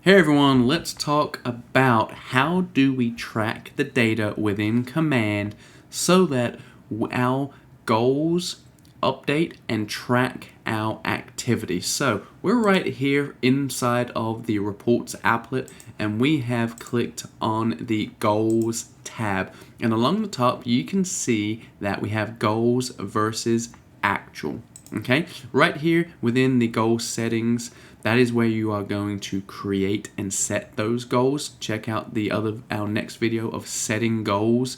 Hey everyone, let's talk about how do we track the data within Command so that our goals update and track our activity. So we're right here inside of the reports applet and we have clicked on the goals tab, and along the top you can see that we have goals versus actual. Okay, right here within the goal settings, that is where you are going to create and set those goals. Check out our next video of setting goals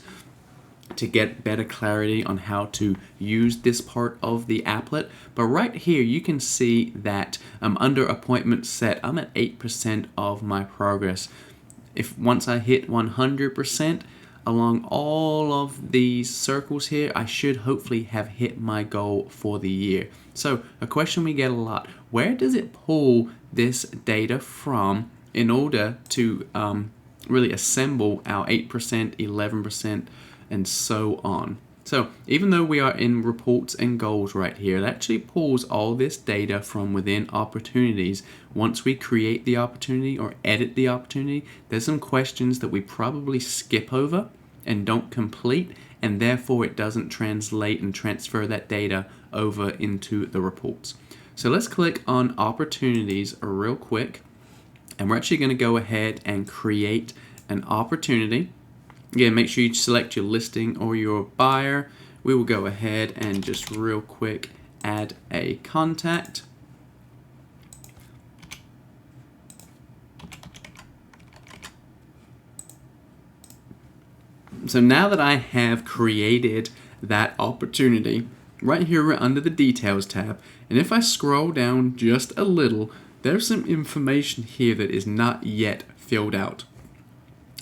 to get better clarity on how to use this part of the applet. But right here you can see that under appointment set, I'm at 8% of my progress. If once I hit 100% along all of these circles here, I should hopefully have hit my goal for the year. So a question we get a lot: where does it pull this data from in order to really assemble our 8%, 11%, and so on? So even though we are in reports and goals right here, it actually pulls all this data from within opportunities. Once we create the opportunity or edit the opportunity, there's some questions that we probably skip over and don't complete, and therefore it doesn't translate and transfer that data over into the reports. So let's click on opportunities real quick, and we're actually going to go ahead and create an opportunity. Again, make sure you select your listing or your buyer. We will go ahead and just real quick add a contact. So now that I have created that opportunity, right here we're under the details tab, and if I scroll down just a little, there's some information here that is not yet filled out.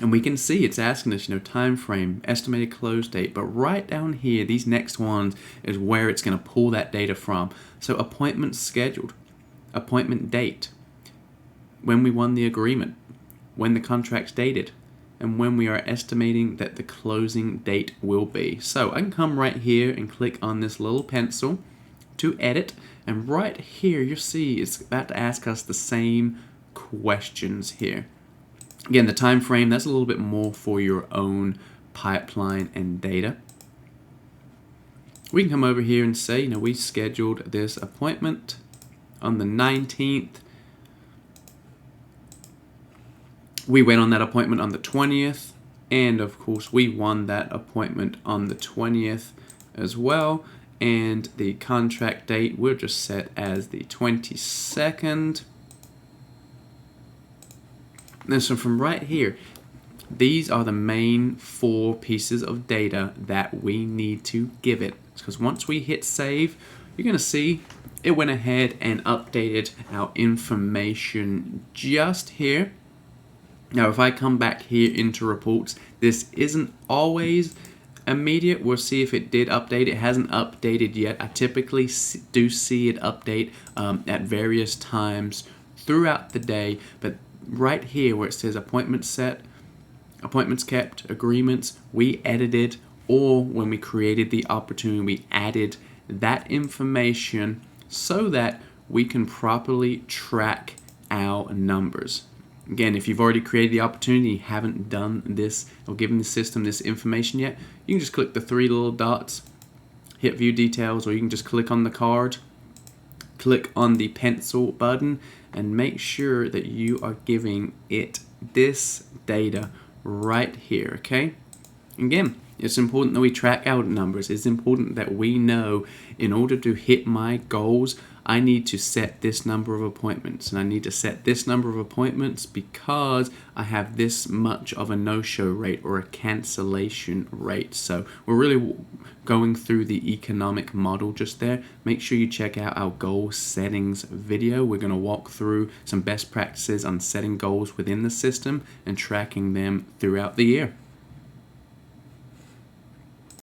And we can see it's asking us, time frame, estimated close date. But right down here, these next ones is where it's going to pull that data from. So appointment scheduled, appointment date, when we won the agreement, when the contract's dated, and when we are estimating that the closing date will be. So I can come right here and click on this little pencil to edit. And right here, you'll see it's about to ask us the same questions here. Again, the time frame, that's a little bit more for your own pipeline and data. We can come over here and say, we scheduled this appointment on the 19th. We went on that appointment on the 20th. And of course, we won that appointment on the 20th as well. And the contract date, we'll just set as the 22nd. And so from right here, these are the main 4 pieces of data that we need to give it. Because once we hit save, you're going to see it went ahead and updated our information just here. Now, if I come back here into reports, this isn't always immediate. We'll see if it did update. It hasn't updated yet. I typically do see it update at various times throughout the day, but right here where it says appointments set, appointments kept, agreements, we edited, or when we created the opportunity, we added that information so that we can properly track our numbers. Again, if you've already created the opportunity, you haven't done this or given the system this information yet, you can just click the 3 little dots, hit view details, or you can just click on the card, click on the pencil button, and make sure that you are giving it this data right here, okay? Again, it's important that we track our numbers. It's important that we know in order to hit my goals, I need to set this number of appointments. And I need to set this number of appointments because I have this much of a no-show rate or a cancellation rate. So we're really going through the economic model just there. Make sure you check out our goal settings video. We're going to walk through some best practices on setting goals within the system and tracking them throughout the year.